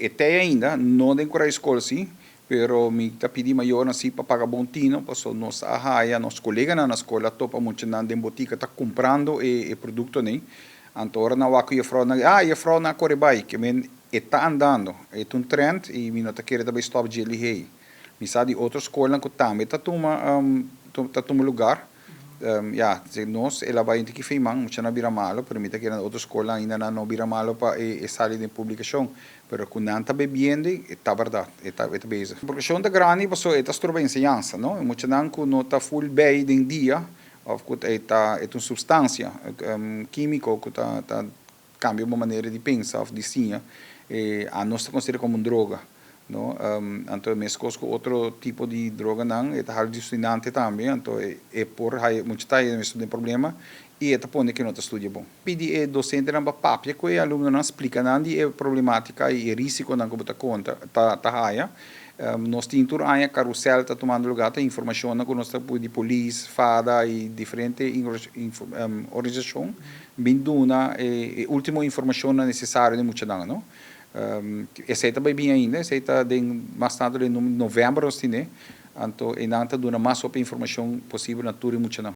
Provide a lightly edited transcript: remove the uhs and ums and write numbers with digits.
Até ainda, não tem a escola sim, pero me tá pedindo maior assim para pagar bom tino, passou nossa arraia, nossos colegas na escola topa muito na den botica tá comprando e produto nem. Então na waku ia frau na ia frau na Corebai, que men está andando, é um trend e me nota querer também stop de ele rei. Me sabe outra escola que também tá toma lugar. Ja, nós ela vai ter que filmar, muito na bira malo, permite que na outra escola ainda não bira malo para sair de publicação, pero quando não está bebendo, está verdade, está bezig. A publicação da grande passou, está stroba ensinança, não? Muito não que não está full bem em dia, of que é uma substância química que está cambia uma maneira de pensar, of de sim, a nós considera como uma droga. No? Então, mesmo com outro tipo de droga, não, é alucinante também, então é por aí, muito tá aí, tem problema, e é por que não está estudia bom. Pedi é docente na papia, que o aluno não explica nada, é problemática e risco não como tá conta, tá aí. Nós temos aí carrossel está tomando lugar, tem informação que nós temos de polícia, fada e diferentes organizações, vindo na última informação necessária de muito não. Essa também bem ainda, essa está mais tarde em novembro, assim, né? Então, ainda dura mais informação possível na tour e muito não.